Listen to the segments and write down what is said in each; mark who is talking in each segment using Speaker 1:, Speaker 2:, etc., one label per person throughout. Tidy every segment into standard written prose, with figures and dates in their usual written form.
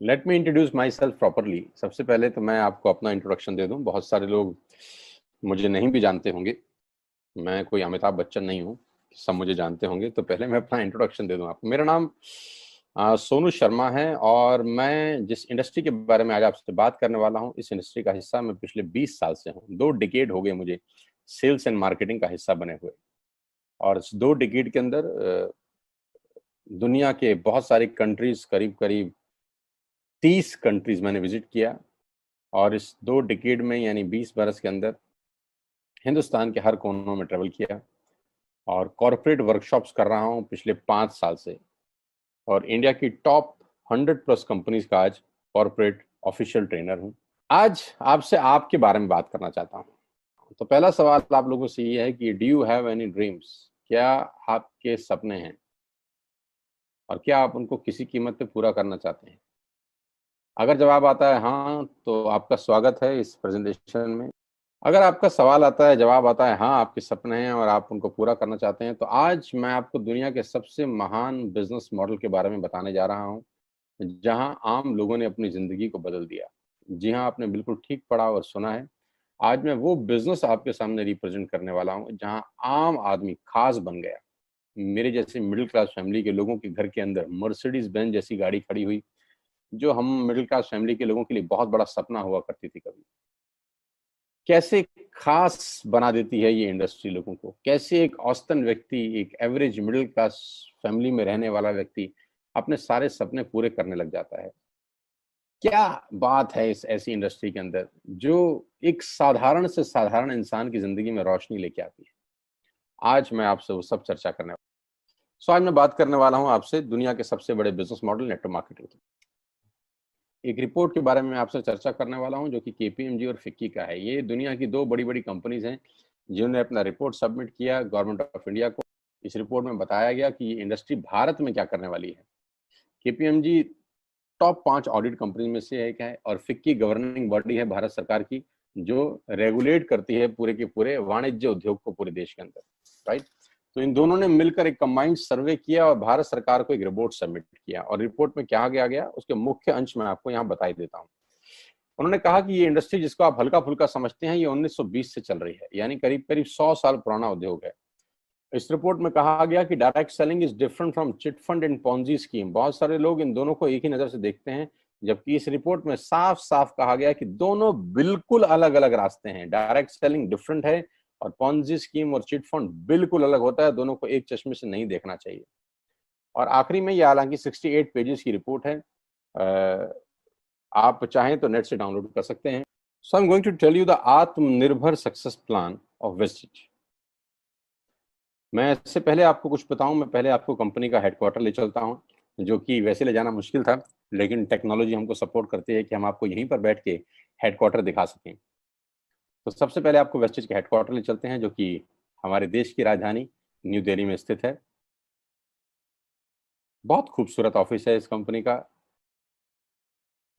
Speaker 1: Let me introduce my self properly. सबसे पहले तो मैं आपको अपना इंट्रोडक्शन दे दूं। बहुत सारे लोग मुझे नहीं भी जानते होंगे। मैं कोई अमिताभ बच्चन नहीं हूं, सब मुझे जानते होंगे। तो पहले मैं अपना इंट्रोडक्शन दे दूं आपको। मेरा नाम सोनू शर्मा है और मैं जिस इंडस्ट्री के बारे में आज आपसे बात करने वाला हूं, इस इंडस्ट्री का हिस्सा मैं पिछले 20 साल से हूं। 2 डिकेड हो गए मुझे सेल्स एंड मार्केटिंग का हिस्सा बने हुए। और इस 2 डिकेड के अंदर दुनिया के बहुत सारी कंट्रीज, करीब करीब 30 कंट्रीज मैंने विजिट किया। और इस 2 डिकेड में यानी 20 बरस के अंदर हिंदुस्तान के हर कोनों में ट्रेवल किया और कॉरपोरेट वर्कशॉप्स कर रहा हूं पिछले 5 साल से। और इंडिया की टॉप 100 प्लस कंपनीज का आज कॉरपोरेट ऑफिशियल ट्रेनर हूं। आज आपसे आपके बारे में बात करना चाहता हूं। तो पहला सवाल आप लोगों से ये है कि do you have any dreams? क्या आपके सपने हैं और क्या आप उनको किसी कीमत पे पूरा करना चाहते हैं? अगर जवाब आता है हाँ, तो आपका स्वागत है इस प्रेजेंटेशन में। अगर आपका सवाल आता है, जवाब आता है हाँ, आपके सपने हैं और आप उनको पूरा करना चाहते हैं, तो आज मैं आपको दुनिया के सबसे महान बिजनेस मॉडल के बारे में बताने जा रहा हूँ, जहां आम लोगों ने अपनी जिंदगी को बदल दिया। जी हाँ, आपने बिल्कुल ठीक पढ़ा और सुना है। आज मैं वो बिजनेस आपके सामने रिप्रेजेंट करने वाला हूँ जहां आम आदमी खास बन गया। मेरे जैसे मिडिल क्लास फैमिली के लोगों के घर के अंदर मर्सिडीज बेंज जैसी गाड़ी खड़ी हुई, जो हम मिडिल क्लास फैमिली के लोगों के लिए बहुत बड़ा सपना हुआ करती थी कभी। कैसे खास बना देती है ये इंडस्ट्री लोगों को। कैसे एक औसतन व्यक्ति, एक एवरेज मिडिल क्लास फैमिली में रहने वाला व्यक्ति अपने सारे सपने पूरे करने लग जाता है। क्या बात है इस ऐसी इंडस्ट्री के अंदर जो एक साधारण से साधारण इंसान की जिंदगी में रोशनी लेके आती है। आज मैं आपसे वो सब चर्चा करने वाला हूँ। सो आज मैं बात करने वाला हूँ आपसे दुनिया के सबसे बड़े बिजनेस मॉडल नेटवर्क मार्केटिंग की। एक रिपोर्ट के बारे में आपसे चर्चा करने वाला हूं जो कि केपीएमजी और फिक्की का है। ये दुनिया की 2 बड़ी बड़ी कंपनीज हैं जिन्होंने अपना रिपोर्ट सबमिट किया गवर्नमेंट ऑफ इंडिया को। इस रिपोर्ट में बताया गया कि ये इंडस्ट्री भारत में क्या करने वाली है। केपीएमजी टॉप 5 ऑडिट कंपनी में से एक है और फिक्की गवर्निंग बॉडी है भारत सरकार की, जो रेगुलेट करती है पूरे के पूरे वाणिज्य उद्योग को पूरे देश के अंदर, राइट। तो इन दोनों ने मिलकर एक कंबाइंड सर्वे किया और भारत सरकार को एक रिपोर्ट सबमिट किया। और रिपोर्ट में क्या गया उसके मुख्य अंश में आपको यहाँ बताई देता हूँ। उन्होंने कहा कि ये इंडस्ट्री जिसको आप हल्का फुल्का समझते हैं, ये 1920 से चल रही है, यानी करीब करीब 100 साल पुराना उद्योग है। इस रिपोर्ट में कहा गया कि direct selling is different from chit fund and Ponzi scheme. बहुत सारे लोग इन दोनों को एक ही नजर से देखते हैं, जबकि इस रिपोर्ट में साफ साफ कहा गया कि दोनों बिल्कुल अलग अलग रास्ते हैं। डायरेक्ट सेलिंग डिफरेंट है और पॉन्जी स्कीम और चिट फंड बिल्कुल अलग होता है। दोनों को एक चश्मे से नहीं देखना चाहिए। और आखिरी में ये हालांकि 68 पेजेस की रिपोर्ट है, आप चाहें तो नेट से डाउनलोड कर सकते हैं। So I am going to tell you the Aatmanirbhar success plan of Vestige. मैं इससे पहले आपको कुछ बताऊं, मैं पहले आपको कंपनी का हेडक्वार्टर ले चलता हूं, जो कि वैसे ले जाना मुश्किल था, लेकिन टेक्नोलॉजी हमको सपोर्ट करती है कि हम आपको यहीं पर बैठ के हेडक्वार्टर दिखा सकें। तो सबसे पहले आपको वेस्टिज के हेडक्वार्टर ले चलते हैं, जो कि हमारे देश की राजधानी न्यू दिल्ली में स्थित है। बहुत खूबसूरत ऑफिस है इस कंपनी का।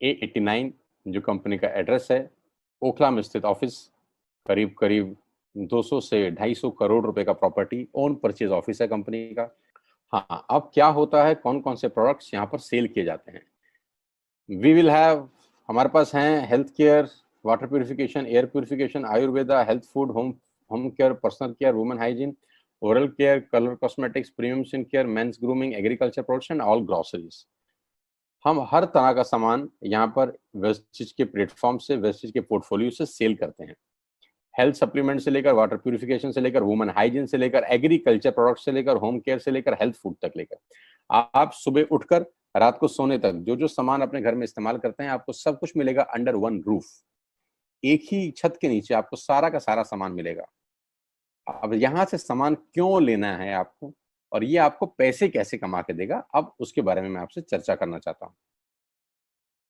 Speaker 1: A89 जो कंपनी का एड्रेस है, ओखला में स्थित ऑफिस। करीब करीब 200 से 250 करोड़ रुपए का प्रॉपर्टी ओन परचेज ऑफिस है कंपनी का। हाँ, अब क्या होता है, कौन कौन से प्रोडक्ट्स यहाँ पर सेल किए जाते हैं। वी विल हैव, हमारे पास हैं health care, water purification, air purification, Ayurveda, health food, home home care, personal care, women hygiene, oral care, colour cosmetics, premium skin care, mains grooming, agriculture products and all groceries. हम हर तरह का सामान यहाँ पर Vestige के platform से, Vestige के portfolio से सेल करते हैं। हेल्थ सप्लीमेंट से लेकर, वाटर प्यूरिफिकेशन से लेकर, वुमेन हाइजीन से लेकर, एग्रीकल्चर प्रोडक्ट से लेकर, होम केयर से लेकर, हेल्थ फूड तक लेकर, आप सुबह उठकर रात को सोने तक जो जो सामान अपने घर में इस्तेमाल करते हैं, आपको सब कुछ मिलेगा अंडर वन रूफ। एक ही छत के नीचे आपको सारा का सारा सामान मिलेगा। अब यहाँ से सामान क्यों लेना है आपको और ये आपको पैसे कैसे कमा के देगा, अब उसके बारे में मैं आपसे चर्चा करना चाहता हूँ।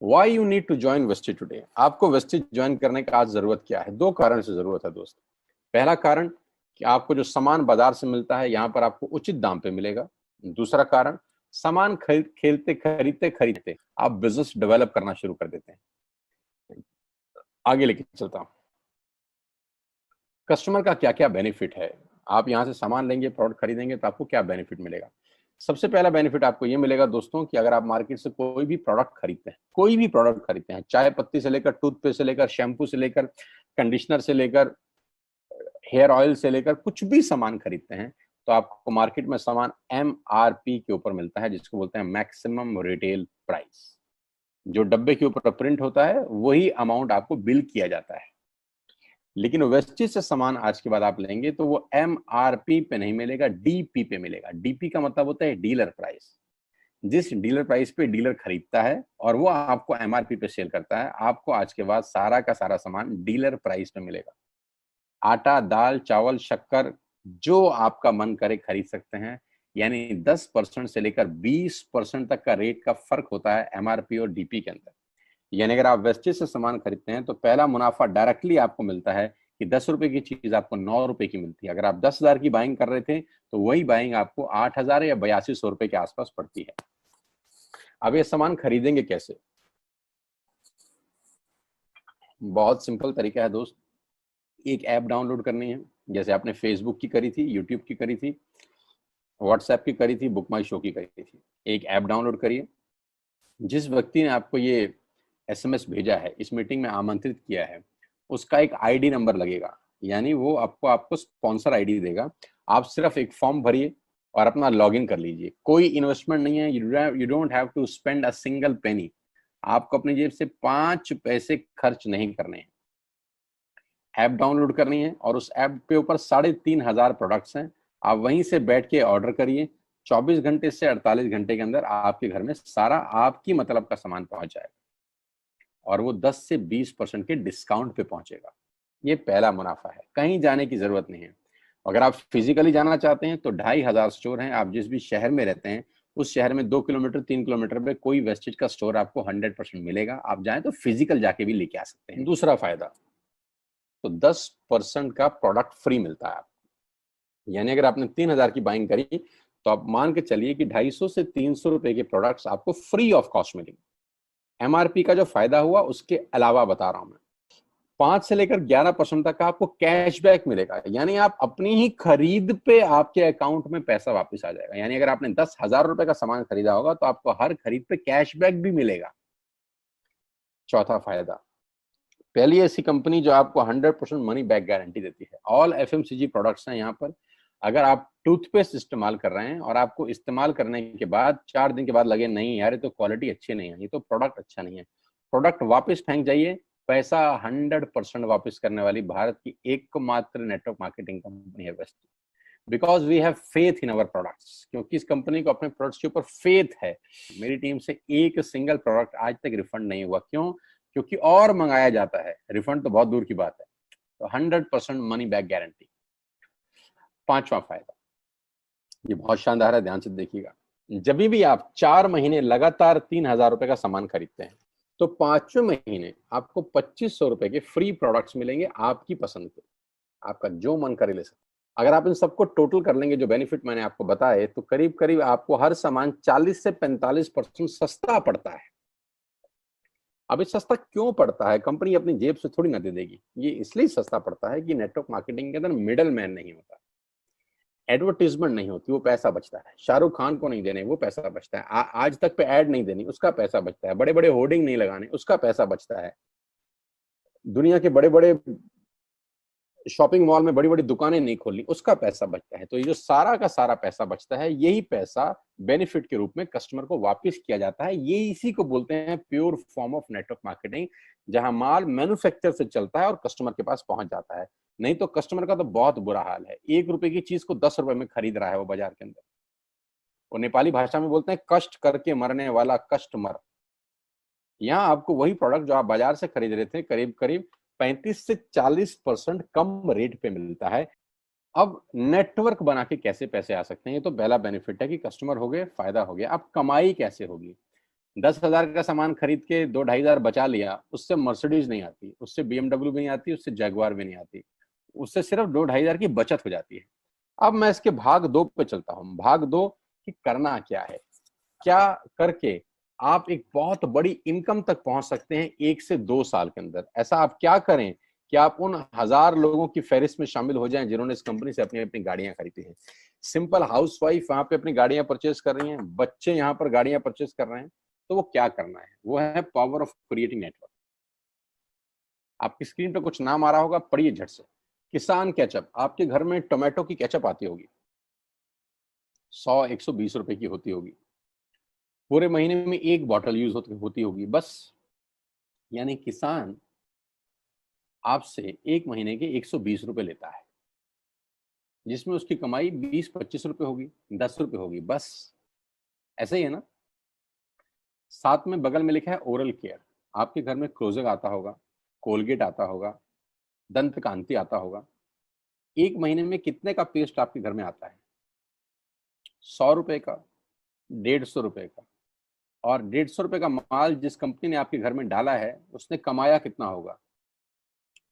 Speaker 1: Why you need to join Vestige today? आपको वेस्टिज ज्वाइन करने का आज जरूरत क्या है? 2 कारण से जरूरत है दोस्त। पहला कारण कि आपको जो सामान बाजार से मिलता है यहाँ पर आपको उचित दाम पे मिलेगा। दूसरा कारण, सामान खरीदते खरीदते आप बिजनेस डेवलप करना शुरू कर देते हैं। आगे लेके चलता हूँ। कस्टमर का क्या क्या बेनिफिट है, आप यहाँ से सामान लेंगे, प्रोडक्ट खरीदेंगे तो आपको क्या बेनिफिट मिलेगा। सबसे पहला बेनिफिट आपको ये मिलेगा दोस्तों कि अगर आप मार्केट से कोई भी प्रोडक्ट खरीदते हैं, कोई भी प्रोडक्ट खरीदते हैं, चाय पत्ती से लेकर टूथपेस्ट से लेकर शैम्पू से लेकर कंडीशनर से लेकर हेयर ऑयल से लेकर कुछ भी सामान खरीदते हैं, तो आपको मार्केट में सामान MRP के ऊपर मिलता है, जिसको बोलते हैं मैक्सिमम रिटेल प्राइस। जो डब्बे के ऊपर प्रिंट होता है वही अमाउंट आपको बिल किया जाता है। लेकिन वेस्टेज से सामान आज के बाद आप लेंगे तो वो MRP पे नहीं मिलेगा, DP पे मिलेगा। DP का मतलब होता है डीलर प्राइस। जिस डीलर प्राइस पे डीलर खरीदता है और वो आपको MRP पे सेल करता है, आपको आज के बाद सारा का सारा सामान डीलर प्राइस पे मिलेगा। आटा, दाल, चावल, शक्कर जो आपका मन करे खरीद सकते हैं। यानी 10% से लेकर 20% तक का रेट का फर्क होता है MRP और DP के अंदर। यानी अगर आप वेस्टेज से सामान खरीदते हैं तो पहला मुनाफा डायरेक्टली आपको मिलता है कि 10 रुपए की चीज आपको 9 रुपए की मिलती है। अगर आप 10,000 की बाइंग कर रहे थे तो वही बाइंग आपको 8,000 या 8200 रुपए के आसपास पड़ती है। अब ये सामान खरीदेंगे कैसे? बहुत सिंपल तरीका है दोस्त। एक ऐप डाउनलोड करनी है, जैसे आपने फेसबुक की करी थी, यूट्यूब की करी थी, व्हाट्सएप की करी थी, बुक माई शो की करी थी। एक ऐप डाउनलोड करिए। जिस व्यक्ति ने आपको ये SMS भेजा है, इस मीटिंग में आमंत्रित किया है, उसका एक ID नंबर लगेगा। यानी वो आपको स्पॉन्सर ID देगा। आप सिर्फ एक फॉर्म भरिए और अपना लॉगिन कर लीजिए। कोई इन्वेस्टमेंट नहीं है, you don't have to spend a single penny. आपको अपनी जेब से 5 पैसे खर्च नहीं करने हैं। ऐप डाउनलोड करनी है और उस ऐप पे ऊपर 3,500 प्रोडक्ट्स हैं। आप वहीं से बैठ के ऑर्डर करिए। 24 घंटे से 48 घंटे के अंदर आपके घर में सारा आपकी मतलब का सामान पहुंच जाएगा और वो 10 से 20% के डिस्काउंट पे पहुंचेगा। ये पहला मुनाफा है, कहीं जाने की जरूरत नहीं है। अगर आप फिजिकली जाना चाहते हैं तो 2,500 स्टोर हैं। आप जिस भी शहर में रहते हैं उस शहर में 2 किलोमीटर 3 किलोमीटर पे कोई वेस्टेज का स्टोर आपको 100% मिलेगा। आप जाएं तो फिजिकल जाके भी लेके आ सकते हैं। दूसरा फायदा, तो 10% का प्रोडक्ट फ्री मिलता है आपको। यानी अगर आपने 3,000 की बाइंग करी तो आप मान के चलिए कि 250 से 300 रुपए के प्रोडक्ट्स आपको फ्री ऑफ कॉस्ट मिलेंगे। MRP का जो फायदा हुआ उसके अलावा बता रहा हूं मैं, 5 से लेकर 11% तक का आपको कैशबैक मिलेगा। यानी आप अपनी ही खरीद पे आपके अकाउंट में पैसा वापस आ जाएगा। यानी अगर आपने 10,000 रुपए का सामान खरीदा होगा तो आपको हर खरीद पे कैशबैक भी मिलेगा। चौथा फायदा, पहली ऐसी कंपनी जो आपको 100% मनी बैक गारंटी देती है। ऑल FMCG प्रोडक्ट्स हैं यहाँ पर। अगर आप टूथपेस्ट इस्तेमाल कर रहे हैं और आपको इस्तेमाल करने के बाद 4 दिन के बाद लगे नहीं यार ये तो क्वालिटी अच्छी नहीं है, ये तो प्रोडक्ट अच्छा नहीं है, प्रोडक्ट वापस फेंक जाइए। पैसा 100% वापस करने वाली भारत की एकमात्र नेटवर्क मार्केटिंग कंपनी है best. Because we have faith in our products. क्योंकि इस कंपनी को अपने प्रोडक्ट्स के ऊपर फेथ है। मेरी टीम से एक सिंगल प्रोडक्ट आज तक रिफंड नहीं हुआ। क्यों? क्योंकि और मंगाया जाता है, रिफंड तो बहुत दूर की बात है। तो 100% मनी बैक गारंटी। पांचवा फायदा, ये बहुत शानदार है, ध्यान से देखिएगा। जब भी आप 4 महीने लगातार 3,000 रुपए का सामान खरीदते हैं तो 5वें महीने आपको 2,500 रुपए के फ्री प्रोडक्ट्स मिलेंगे आपकी पसंद के। आपका जो मन करे ले सकते। अगर आप इन सबको टोटल कर लेंगे जो बेनिफिट मैंने आपको बताए, तो करीब करीब आपको हर सामान 40 से 45% सस्ता पड़ता है। अब ये सस्ता क्यों पड़ता है? कंपनी अपनी जेब से थोड़ी ना दे देगी। ये इसलिए सस्ता पड़ता है कि नेटवर्क मार्केटिंग के अंदर मिडल मैन नहीं होता, एडवर्टीजमेंट नहीं होती, वो पैसा बचता है। शाहरुख खान को नहीं देने, वो पैसा बचता है। आज तक पे ऐड नहीं देनी, उसका पैसा बचता है। बड़े बड़े होर्डिंग नहीं लगाने, उसका पैसा बचता है। दुनिया के बड़े बड़े शॉपिंग मॉल में बड़ी बड़ी दुकानें नहीं खोलनी, उसका पैसा बचता है। तो ये जो सारा का सारा पैसा बचता है, यही पैसा बेनिफिट के रूप में कस्टमर को वापस किया जाता है। ये इसी को बोलते हैं pure form of network marketing, जहां माल मैन्युफैक्चर से चलता है और कस्टमर के पास पहुंच जाता है। नहीं तो कस्टमर का तो बहुत बुरा हाल है। 1 रुपए की चीज को 10 रुपए में खरीद रहा है वो बाजार के अंदर। और नेपाली भाषा में बोलते हैं कष्ट करके मरने वाला कस्टमर। यहाँ आपको वही प्रोडक्ट जो आप बाजार से खरीद रहे थे करीब करीब 35 से 40% कम रेट पे मिलता है। अब नेटवर्क बना के कैसे पैसे आ सकते हैं? ये तो पहला बेनिफिट है कि कस्टमर हो गए, फायदा हो गया। अब कमाई कैसे होगी? 10,000 का सामान खरीद के 2-2,500 बचा लिया, उससे मर्सिडीज नहीं आती, उससे BMW भी नहीं आती, उससे जगुआर भी नहीं आती, उससे सिर्फ 2-2,500 की बचत हो जाती है। अब मैं इसके भाग 2 पे चलता हूँ। भाग 2 कि करना क्या है, क्या करके आप एक बहुत बड़ी इनकम तक पहुंच सकते हैं 1 से 2 साल के अंदर। ऐसा आप क्या करें कि आप उन 1000 लोगों की फहरिस्त में शामिल हो जाएं जिन्होंने इस कंपनी से अपनी अपनी गाड़ियां खरीदी हैं। सिंपल हाउसवाइफ वहां पे अपनी गाड़ियां परचेज कर रही हैं, बच्चे यहाँ पर गाड़ियां परचेज कर रहे हैं, तो वो क्या करना है? वो है पावर ऑफ क्रिएटिंग नेटवर्क। आपकी स्क्रीन पर कुछ नाम आ रहा होगा, पढ़िए झट से। किसान केचप, आपके घर में टोमेटो की केचप आती होगी, 100-120 रुपए की होती होगी, पूरे महीने में एक बॉटल यूज होती होगी बस। यानी किसान आपसे एक महीने के 120 रुपए लेता है, जिसमें उसकी कमाई 20-25 रुपए होगी, 10 रुपए होगी बस। ऐसा ही है ना। साथ में बगल में लिखा है ओरल केयर। आपके घर में क्लोजर आता होगा, कोलगेट आता होगा, दंत कांति आता होगा। एक महीने में कितने का पेस्ट आपके घर में आता है? 100 रुपए का, 150 रुपए का। और 150 रुपए का माल जिस कंपनी ने आपके घर में डाला है, उसने कमाया कितना होगा?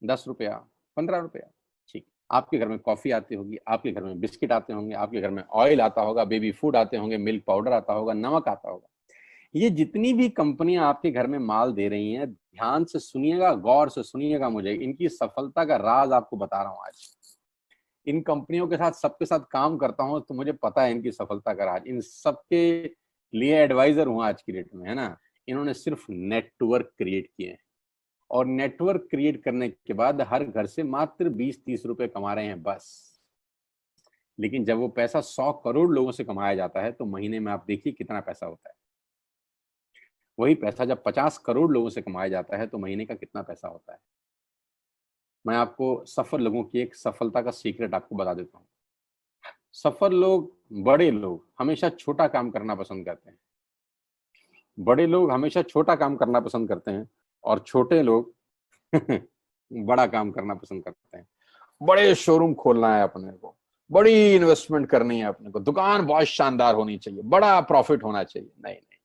Speaker 1: 10 रुपया, 15 रुपया। ठीक। आपके घर में कॉफी आती होगी, आपके घर में बिस्किट आते होंगे, आपके घर में ऑयल आता होगा, बेबी फूड आते होंगे, मिल्क पाउडर आता होगा, नमक आता होगा। ये जितनी भी कंपनियां आपके घर में माल दे रही हैं, ध्यान से सुनिएगा, गौर से सुनिएगा, मुझे इनकी सफलता का राज आपको बता रहा हूं आज। इन कंपनियों के साथ सबके साथ काम करता हूं तो मुझे पता है इनकी सफलता का राज। इन सबके लिए एडवाइजर हूं आज की डेट में, है ना। इन्होंने सिर्फ नेटवर्क क्रिएट किए हैं, और नेटवर्क क्रिएट करने के बाद हर घर से मात्र 20-30 रुपए कमा रहे हैं बस। लेकिन जब वो पैसा 100 करोड़ लोगों से कमाया जाता है तो महीने में आप देखिए कितना पैसा होता है। वही पैसा जब 50 करोड़ लोगों से कमाया जाता है तो महीने का कितना पैसा होता है। मैं आपको सफल लोगों की एक सफलता का सीक्रेट आपको बता देता हूँ। सफल लोग, बड़े लोग हमेशा छोटा काम करना पसंद करते हैं। बड़े लोग हमेशा छोटा काम करना पसंद करते हैं, और छोटे लोग बड़ा काम करना पसंद करते हैं। बड़े शोरूम खोलना है अपने को, बड़ी इन्वेस्टमेंट करनी है अपने को, दुकान बहुत शानदार होनी चाहिए, बड़ा प्रॉफिट होना चाहिए। नहीं नहीं,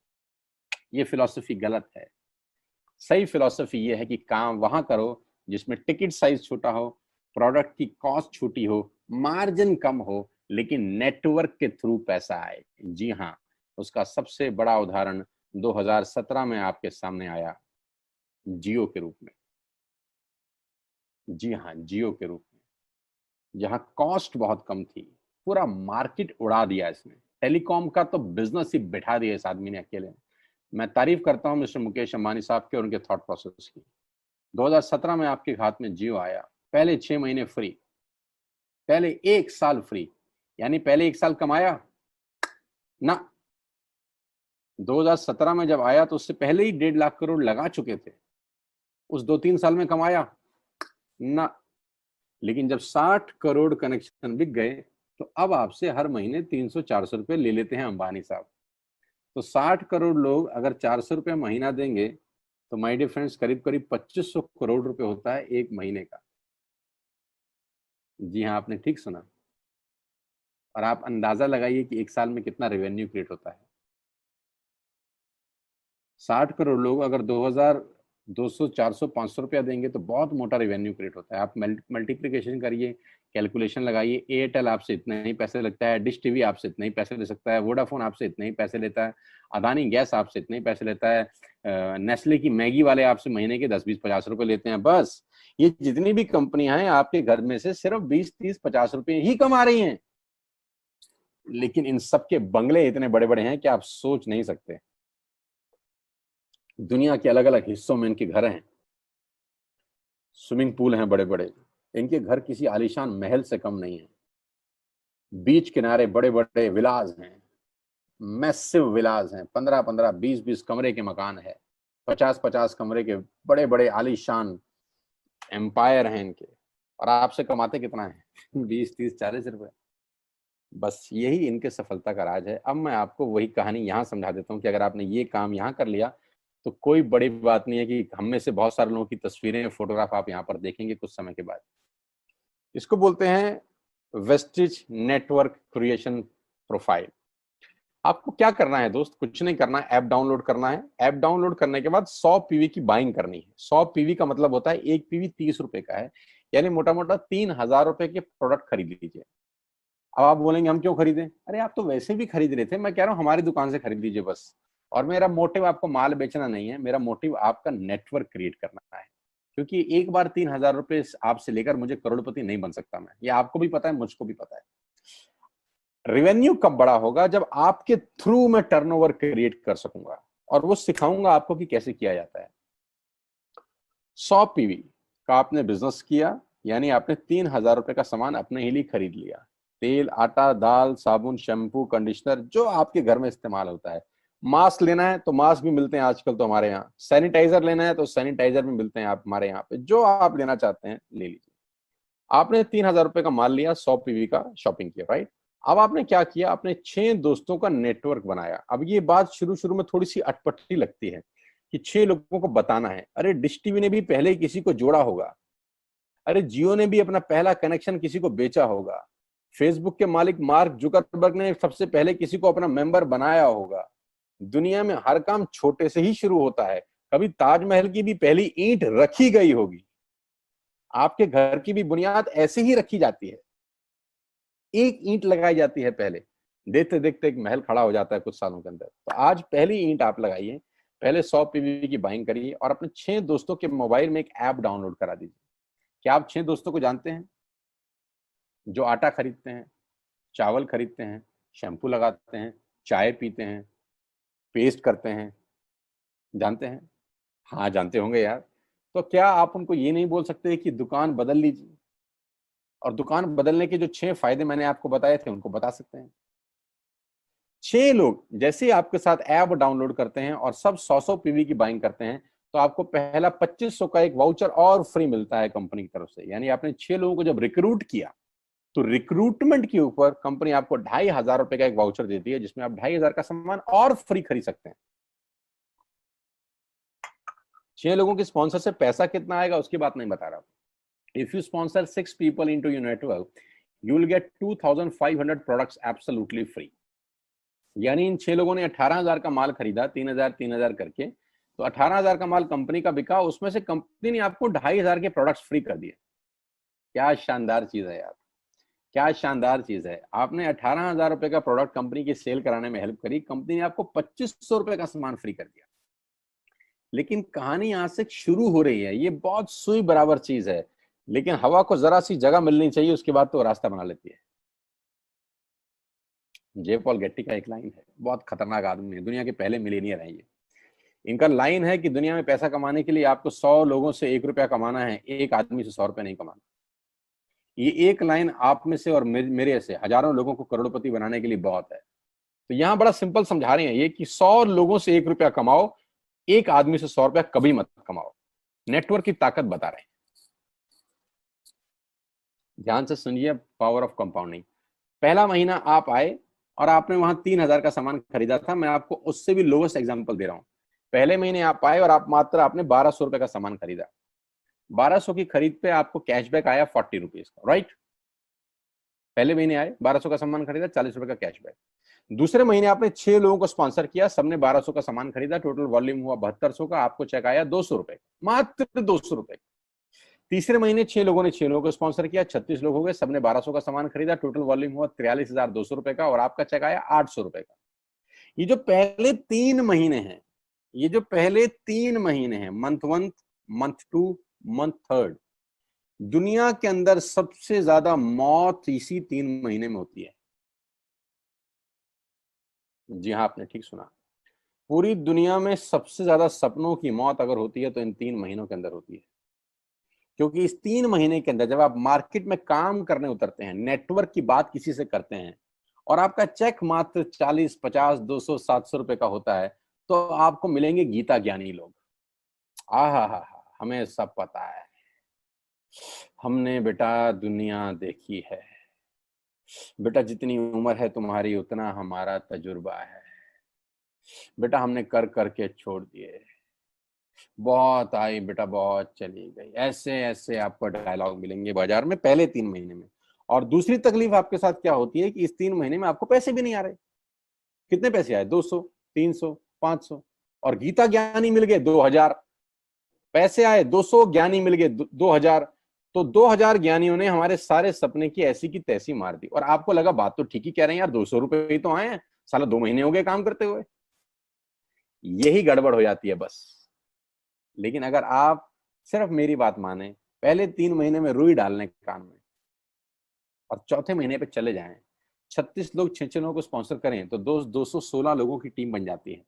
Speaker 1: ये फिलॉसफी गलत है। सही फिलॉसफी ये है कि काम वहां करो जिसमें टिकट साइज छोटा हो, प्रोडक्ट की कॉस्ट छोटी हो, मार्जिन कम हो, लेकिन नेटवर्क के थ्रू पैसा आए। जी हाँ, उसका सबसे बड़ा उदाहरण 2017 में आपके सामने आया, जियो के रूप में। जी हाँ, जियो के रूप में, जहां कॉस्ट बहुत कम थी, पूरा मार्केट उड़ा दिया इसने। टेलीकॉम का तो बिजनेस ही बिठा दिया इस आदमी ने अकेले। मैं तारीफ करता हूं मिस्टर मुकेश अंबानी साहब के और उनके थॉट प्रोसेस की। 2017 में आपके हाथ में जियो आया, पहले 6 महीने फ्री, पहले 1 साल फ्री। यानी पहले 1 साल कमाया ना। 2017 में जब आया तो उससे पहले ही 1.5 लाख करोड़ लगा चुके थे। उस 2-3 साल में कमाया ना। लेकिन जब 60 करोड़ कनेक्शन बिक गए तो अब आपसे हर महीने 300-400 रुपए ले लेते हैं अंबानी साहब। तो 60 करोड़ लोग अगर 400 रुपए महीना देंगे तो माय डियर फ्रेंड्स, करीब करीब 2500 करोड़ रुपए होता है एक महीने का। जी हाँ, आपने ठीक सुना। और आप अंदाजा लगाइए कि 1 साल में कितना रेवेन्यू क्रिएट होता है। 60 करोड़ लोग अगर 2000, 200, 400, 500 रुपया देंगे तो बहुत मोटा रेवेन्यू क्रिएट होता है। आप मल्टीप्लिकेशन करिए, कैलकुलेशन लगाइए। एयरटेल आपसे इतने ही पैसे लगता है, डिश टीवी आपसे इतने ही पैसे ले सकता है, वोडाफोन आपसे इतने ही पैसे लेता है, अदानी गैस आपसे इतने ही पैसे लेता है, नेस्ले की मैगी वाले आपसे महीने के 10-20-50 रुपए लेते हैं बस। ये जितनी भी कंपनियां हैं आपके घर में से सिर्फ 20-30-50 रुपए ही कमा रही हैं। लेकिन इन सबके बंगले इतने बड़े बड़े हैं कि आप सोच नहीं सकते। दुनिया के अलग अलग हिस्सों में इनके घर हैं, स्विमिंग पूल हैं बड़े बड़े। इनके घर किसी आलीशान महल से कम नहीं है। बीच किनारे बड़े बड़े विलाज हैं, मैसिव विलाज हैं, 15-15, 20-20 कमरे के मकान है, 50-50 कमरे के बड़े बड़े आलीशान एम्पायर हैं इनके। और आपसे कमाते कितना है? 20-30-40 रुपए। बस यही इनके सफलता का राज है। अब मैं आपको वही कहानी यहाँ समझा देता हूँ कि अगर आपने ये काम यहाँ कर लिया तो कोई बड़ी बात नहीं है कि हम में से बहुत सारे लोगों की तस्वीरें, फोटोग्राफ आप यहाँ पर देखेंगे कुछ समय के बाद। इसको बोलते हैं वेस्टिज नेटवर्क क्रिएशन प्रोफाइल। आपको क्या करना है दोस्त? कुछ नहीं करना है, ऐप डाउनलोड करना है। ऐप डाउनलोड करने के बाद 100 पीवी की बाइंग करनी है। 100 पीवी का मतलब होता है एक पीवी 30 रुपए का है, यानी मोटा मोटा 3000 रुपए के प्रोडक्ट खरीद लीजिए। अब आप बोलेंगे हम क्यों खरीदें? अरे आप तो वैसे भी खरीद रहे थे, मैं कह रहा हूँ हमारी दुकान से खरीद लीजिए बस। और मेरा मोटिव आपको माल बेचना नहीं है, मेरा मोटिव आपका नेटवर्क क्रिएट करना है। क्योंकि एक बार 3,000 रुपए आपसे लेकर मुझे करोड़पति नहीं बन सकता मैं, ये आपको भी पता है, मुझको भी पता है। रेवेन्यू कब बड़ा होगा? जब आपके थ्रू मैं टर्नओवर क्रिएट कर सकूंगा और वो सिखाऊंगा आपको कि कैसे किया जाता है। 100 पीवी का आपने बिजनेस किया, यानी आपने 3,000 रुपए का सामान अपने ही लिए खरीद लिया। तेल, आटा, दाल, साबुन, शैम्पू, कंडीशनर, जो आपके घर में इस्तेमाल होता है। मास्क लेना है तो मास्क भी मिलते हैं आजकल तो हमारे यहाँ। सैनिटाइजर लेना है तो सैनिटाइजर भी मिलते हैं आप हमारे यहाँ पे। जो आप लेना चाहते हैं ले लीजिए। आपने 3,000 रुपए का माल लिया, 100 पीवी का शॉपिंग किया, राइट? अब आपने क्या किया? आपने 6 दोस्तों का नेटवर्क बनाया। अब ये बात शुरू शुरू में थोड़ी सी अटपटी लगती है कि 6 लोगों को बताना है। अरे डिश टीवी ने भी पहले किसी को जोड़ा होगा, अरे जियो ने भी अपना पहला कनेक्शन किसी को बेचा होगा, फेसबुक के मालिक मार्क जुकरबर्ग ने सबसे पहले किसी को अपना मेंबर बनाया होगा। दुनिया में हर काम छोटे से ही शुरू होता है। कभी ताजमहल की भी पहली ईंट रखी गई होगी। आपके घर की भी बुनियाद ऐसे ही रखी जाती है, एक ईंट लगाई जाती है पहले, देखते देखते एक महल खड़ा हो जाता है कुछ सालों के अंदर। तो आज पहली ईंट आप लगाइए, पहले 100 पीवी की बाइंग करिए और अपने 6 दोस्तों के मोबाइल में एक ऐप डाउनलोड करा दीजिए। क्या आप 6 दोस्तों को जानते हैं जो आटा खरीदते हैं, चावल खरीदते हैं, शैम्पू लगाते हैं, चाय पीते हैं, पेस्ट करते हैं? जानते हैं? हाँ जानते होंगे यार। तो क्या आप उनको ये नहीं बोल सकते कि दुकान बदल लीजिए? और दुकान बदलने के जो 6 फायदे मैंने आपको बताए थे उनको बता सकते हैं। 6 लोग जैसे ही आपके साथ ऐप डाउनलोड करते हैं और सब 100 पीवी की बाइंग करते हैं, तो आपको पहला 2500 का एक वाउचर और फ्री मिलता है कंपनी की तरफ से। यानी आपने 6 लोगों को जब रिक्रूट किया, तो रिक्रूटमेंट के ऊपर कंपनी आपको 2,500 रुपए का एक वाउचर देती है, जिसमें आप 2,500 का सामान और फ्री खरीद सकते हैं। 6 लोगों के स्पॉन्सर से पैसा कितना आएगा उसकी बात नहीं बता रहा हूं। If you sponsor 6 people into your network, you will get 2,500 products absolutely free. यानी इन 6 लोगों ने 18,000 का माल खरीदा, 3,000 3,000 करके, तो 18,000 का माल कंपनी का बिका, उसमें से कंपनी ने आपको 2,500 के प्रोडक्ट्स फ्री कर दिए। क्या शानदार चीज है यार, क्या शानदार चीज है। आपने 18,000 रुपए का प्रोडक्ट कंपनी की सेल कराने में हेल्प करी, कंपनी ने आपको 2,500 रुपए का सामान फ्री कर दिया। लेकिन कहानी यहां से शुरू हो रही है। ये बहुत सुई बराबर चीज है, लेकिन हवा को जरा सी जगह मिलनी चाहिए, उसके बाद तो रास्ता बना लेती है। जे पॉल गेट्टी का एक लाइन है, बहुत खतरनाक आदमी है, दुनिया के पहले मिलीनियर है ये। इनका लाइन है कि दुनिया में पैसा कमाने के लिए आपको 100 लोगों से 1 रुपया कमाना है, एक आदमी से 100 रुपया नहीं कमाना। ये एक लाइन आप में से और मेरे से हजारों लोगों को करोड़पति बनाने के लिए बहुत है। तो यहां बड़ा सिंपल समझा रहे हैं ये कि 100 लोगों से 1 रुपया कमाओ, एक आदमी से 100 रुपया कभी मत कमाओ। नेटवर्क की ताकत बता रहे हैं। ध्यान से सुनिए, पावर ऑफ कंपाउंडिंग। पहला महीना आप आए और आपने वहां 3,000 का सामान खरीदा था। मैं आपको उससे भी लोवेस्ट एग्जांपल दे रहा हूं। पहले महीने आप आए और आप मात्र आपने 1,200 रुपए का सामान खरीदा। 1,200 की खरीद पे आपको कैशबैक आया 40 रुपीज का, राइट? पहले महीने आए, 1,200 का सामान खरीदा, 40 रुपए का कैशबैक। दूसरे महीने आपने 6 लोगों को स्पॉन्सर किया, सबने 1,200 का सामान खरीदा, टोटल वॉल्यूम हुआ 7,200 का, आपको चेक आया 200 रुपए, मात्र 200 रुपए। तीसरे महीने 6 लोगों ने 6 लोगों को स्पॉन्सर किया, 36 लोग हो गए, सबने 1,200 का सामान खरीदा, टोटल वॉल्यूम हुआ 43,200 रुपए का, और आपका चेक आया 800 रुपए का। ये जो पहले 3 महीने हैं, ये जो पहले 3 महीने हैं, मंथ 1, मंथ 2, मंथ 3, दुनिया के अंदर सबसे ज्यादा मौत इसी 3 महीने में होती है। जी हाँ, आपने ठीक सुना। पूरी दुनिया में सबसे ज्यादा सपनों की मौत अगर होती है तो इन 3 महीनों के अंदर होती है। क्योंकि इस 3 महीने के अंदर जब आप मार्केट में काम करने उतरते हैं, नेटवर्क की बात किसी से करते हैं, और आपका चेक मात्र 40, 50, 200, 700 रुपए का होता है, तो आपको मिलेंगे गीता ज्ञानी लोग। आहा, हमें सब पता है, हमने बेटा दुनिया देखी है, बेटा जितनी उम्र है तुम्हारी उतना हमारा तजुर्बा है, बेटा हमने कर करके छोड़ दिए, बहुत आई बेटा बहुत चली गई। ऐसे ऐसे आपको डायलॉग मिलेंगे बाजार में पहले 3 महीने में। और दूसरी तकलीफ आपके साथ क्या होती है कि इस 3 महीने में आपको पैसे भी नहीं आ रहे। कितने पैसे आए? 200, 300, 500, और गीता ज्ञानी मिल गए 2,000। पैसे आए 200, ज्ञानी मिल गए 2,000। तो 2,000 ज्ञानियों ने हमारे सारे सपने की ऐसी की तैसी मार दी। और आपको लगा बात तो ठीक ही कह रहे हैं यार, 200 रुपए ही तो आए हैं, साला 2 महीने हो गए काम करते हुए। यही गड़बड़ हो जाती है बस। लेकिन अगर आप सिर्फ मेरी बात माने, पहले 3 महीने में रुई डालने कान में और चौथे महीने पे चले जाएं। 36 लोग 6-6 लोगों को स्पॉन्सर करें तो 216 लोगों की टीम बन जाती है।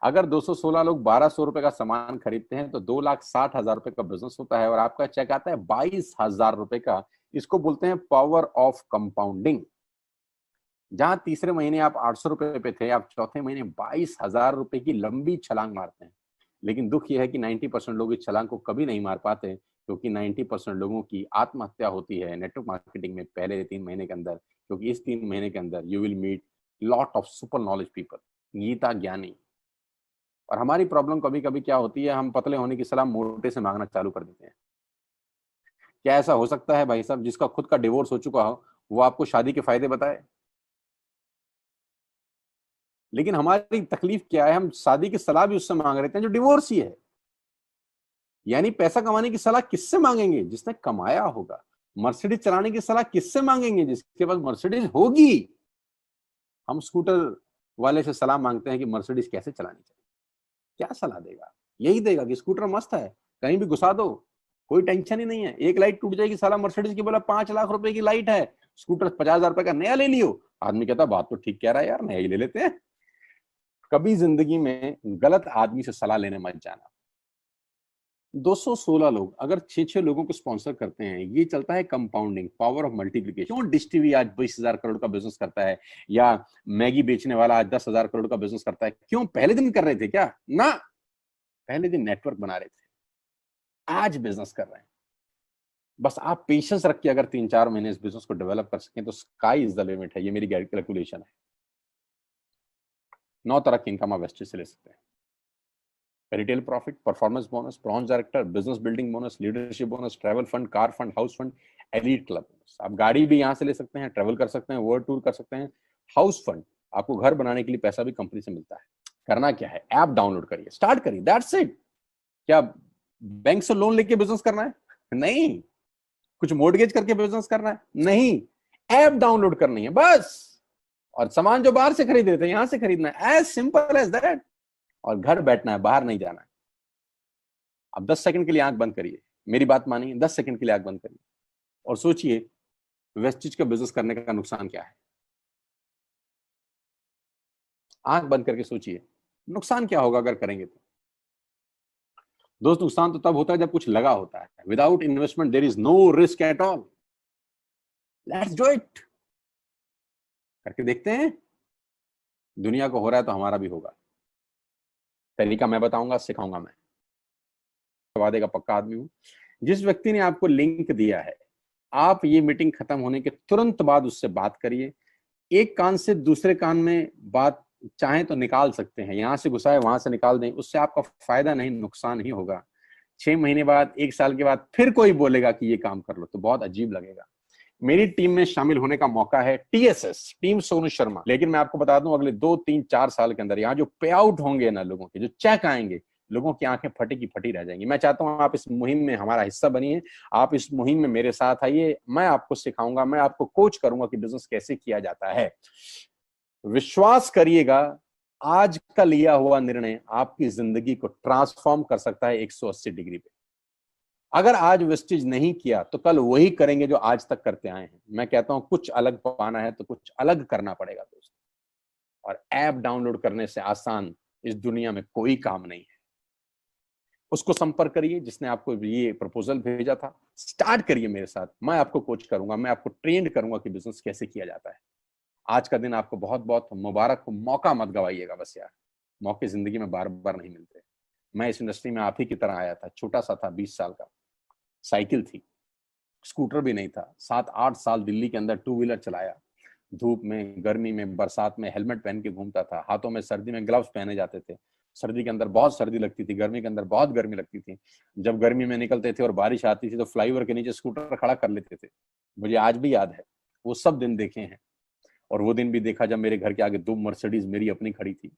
Speaker 1: अगर 216 लोग 1200 रुपए का सामान खरीदते हैं तो 2,60,000 रुपए का बिजनेस होता है और आपका चेक आता है 22,000 रुपए का। इसको बोलते हैं पावर ऑफ कंपाउंडिंग। जहां तीसरे महीने आप 800 रुपए पे थे, आप चौथे महीने 22,000 रुपए की लंबी छलांग मारते हैं। लेकिन दुख यह है कि 90% लोग इस छलांग को कभी नहीं मार पाते, क्योंकि 90% लोगों की आत्महत्या होती है नेटवर्क मार्केटिंग में पहले 3 महीने के अंदर। क्योंकि इस 3 महीने के अंदर you will meet lot of super knowledge people, Gita ज्ञानी। और हमारी प्रॉब्लम कभी कभी क्या होती है, हम पतले होने की सलाह मोटे से मांगना चालू कर देते हैं। क्या ऐसा हो सकता है भाई साहब, जिसका खुद का डिवोर्स हो चुका हो वो आपको शादी के फायदे बताए? लेकिन हमारी तकलीफ क्या है, हम शादी की सलाह भी उससे मांग रहे थे जो डिवोर्स ही है। यानी पैसा कमाने की सलाह किससे मांगेंगे? जिसने कमाया होगा। मर्सिडीज चलाने की सलाह किससे मांगेंगे? जिसके पास मर्सिडीज होगी। हम स्कूटर वाले से सलाह मांगते हैं कि मर्सिडीज कैसे चलानी चाहिए। क्या सलाह देगा? यही देगा कि स्कूटर मस्त है, कहीं भी घुसा दो, कोई टेंशन ही नहीं है। एक लाइट टूट जाएगी, साला मर्सिडीज की बोला 5 लाख रुपए की लाइट है, स्कूटर 50,000 रुपए का नया ले लियो। आदमी कहता बात तो ठीक कह रहा है यार, नया ही ले लेते हैं। कभी जिंदगी में गलत आदमी से सलाह लेने मत जाना। 216 लोग अगर 6-6 लोगों को स्पॉन्सर करते हैं, ये चलता है कंपाउंडिंग, पावर ऑफ मल्टीप्लिकेशन। क्यों डिश टीवी आज 20,000 करोड़ का बिजनेस करता है, या मैगी बेचने वाला आज 10,000 करोड़ का बिजनेस करता है? क्यों? पहले दिन कर रहे थे क्या? ना, पहले दिन नेटवर्क बना रहे थे, आज बिजनेस कर रहे हैं। बस आप पेशेंस रख के अगर 3-4 महीने इस बिजनेस को डेवलप कर सकें तो स्काई इज द लिमिट है। ये मेरी कैलकुलेशन है। 9 तरह की इनकम आप वेस्टेज से ले सकते हैं। Retail profit, performance bonus, bronze director, business building bonus, leadership bonus, travel fund, car fund, house fund, elite club bonus. आप गाड़ी भी यहाँ से ले सकते हैं, ट्रैवल कर सकते हैं, वर्ल्ड टूर कर सकते हैं। हाउस फंड, आपको घर बनाने के लिए पैसा भी कंपनी से मिलता है। करना क्या है, ऐप डाउनलोड करिए, स्टार्ट करिए, दैट्स इट। क्या बैंक से लोन लेके बिजनेस करना है? नहीं। कुछ मोर्टगेज करके बिजनेस करना है? नहीं। ऐप डाउनलोड करनी है बस। और सामान जो बाहर से खरीद रहे थे यहां से खरीदना है, एज सिंपल एज दैट। और घर बैठना है, बाहर नहीं जाना है। अब 10 सेकंड के लिए आंख बंद करिए, मेरी बात मानिए, 10 सेकंड के लिए आंख बंद करिए और सोचिए वेस्टिज का बिजनेस करने का नुकसान क्या है। आंख बंद करके सोचिए नुकसान क्या होगा अगर करेंगे तो। दोस्त, नुकसान तो तब होता है जब कुछ लगा होता है। Without investment there is no risk at all. Let's do it. करके देखते हैं। दुनिया को हो रहा है तो हमारा भी होगा। तरीका मैं बताऊंगा, सिखाऊंगा मैं। वादे का पक्का आदमी हूं। जिस व्यक्ति ने आपको लिंक दिया है, आप ये मीटिंग खत्म होने के तुरंत बाद उससे बात करिए। एक कान से दूसरे कान में बात चाहें तो निकाल सकते हैं, यहां से घुसाए वहां से निकाल दें, उससे आपका फायदा नहीं नुकसान ही होगा। 6 महीने बाद, 1 साल के बाद फिर कोई बोलेगा कि ये काम कर लो तो बहुत अजीब लगेगा। मेरी टीम में शामिल होने का मौका है, टीएसएस, टीम सोनू शर्मा। लेकिन मैं आपको बता दूं, अगले 2-3-4 साल के अंदर यहाँ जो पे आउट होंगे ना लोगों के, जो चेक आएंगे, लोगों की आंखें फटी की फटी रह जाएंगी। मैं चाहता हूं आप इस मुहिम में हमारा हिस्सा बनिए। आप इस मुहिम में मेरे साथ आइए, मैं आपको सिखाऊंगा, मैं आपको कोच करूंगा कि बिजनेस कैसे किया जाता है। विश्वास करिएगा, आज का लिया हुआ निर्णय आपकी जिंदगी को ट्रांसफॉर्म कर सकता है 180 डिग्री पे। अगर आज वेस्टेज नहीं किया तो कल वही करेंगे जो आज तक करते आए हैं। मैं कहता हूं कुछ अलग पाना है तो कुछ अलग करना पड़ेगा दोस्त। और ऐप डाउनलोड करने से आसान इस दुनिया में कोई काम नहीं है। उसको संपर्क करिए जिसने आपको ये प्रपोजल भेजा था। स्टार्ट करिए मेरे साथ, मैं आपको कोच करूंगा, मैं आपको ट्रेंड करूंगा कि बिजनेस कैसे किया जाता है। आज का दिन आपको बहुत बहुत मुबारक हो। मौका मत गवाइएगा बस यार, मौके जिंदगी में बार बार नहीं मिलते। मैं इस इंडस्ट्री में आप ही की तरह आया था, छोटा सा था, 20 साल का, साइकिल थी, स्कूटर भी नहीं था। 7-8 साल दिल्ली के अंदर टू व्हीलर चलाया, धूप में, गर्मी में, बरसात में हेलमेट पहन के घूमता था। हाथों में सर्दी में ग्लव्स पहने जाते थे। सर्दी के अंदर बहुत सर्दी लगती थी, गर्मी के अंदर बहुत गर्मी लगती थी। जब गर्मी में निकलते थे और बारिश आती थी तो फ्लाईओवर के नीचे स्कूटर खड़ा कर लेते थे। मुझे आज भी याद है, वो सब दिन देखे हैं। और वो दिन भी देखा जब मेरे घर के आगे 2 मर्सिडीज मेरी अपनी खड़ी थी।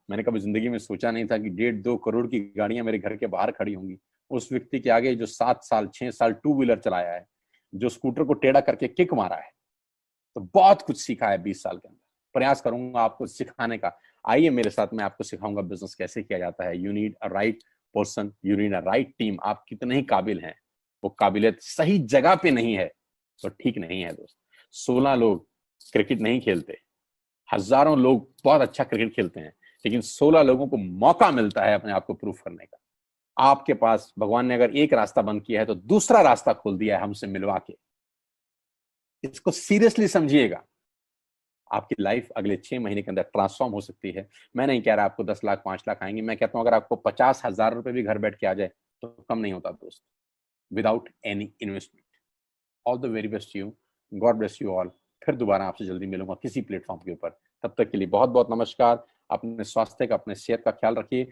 Speaker 1: मैंने कभी जिंदगी में सोचा नहीं था कि 1.5-2 करोड़ की गाड़ियां मेरे घर के बाहर खड़ी होंगी। उस व्यक्ति के आगे जो 7 साल 6 साल टू व्हीलर चलाया है, जो स्कूटर को टेढ़ा करके किक मारा है, तो बहुत कुछ सीखा है 20 साल के अंदर। प्रयास करूंगा आपको सिखाने का। आइए मेरे साथ, मैं आपको सिखाऊंगा बिजनेस कैसे किया जाता है। You need a right person, you need a right team. आप कितने ही काबिल हैं, वो काबिलियत सही जगह पे नहीं है तो ठीक नहीं है दोस्त। 16 लोग क्रिकेट नहीं खेलते, हजारों लोग बहुत अच्छा क्रिकेट खेलते हैं, लेकिन 16 लोगों को मौका मिलता है अपने आप को प्रूफ करने का। आपके पास भगवान ने अगर एक रास्ता बंद किया है तो दूसरा रास्ता खोल दिया है हमसे मिलवा के। इसको सीरियसली समझिएगा। आपकी लाइफ अगले 6 महीने के अंदर ट्रांसफॉर्म हो सकती है। मैं नहीं कह रहा आपको 10 लाख 5 लाख आएंगे, मैं कहता हूं अगर आपको 50,000 रुपए भी घर बैठ के आ जाए तो कम नहीं होता दोस्त, without any investment. All the very best you, God bless you all. फिर दोबारा आपसे जल्दी मिलूंगा किसी प्लेटफॉर्म के ऊपर। तब तक के लिए बहुत बहुत नमस्कार। अपने स्वास्थ्य का, अपने सेहत का ख्याल रखिए।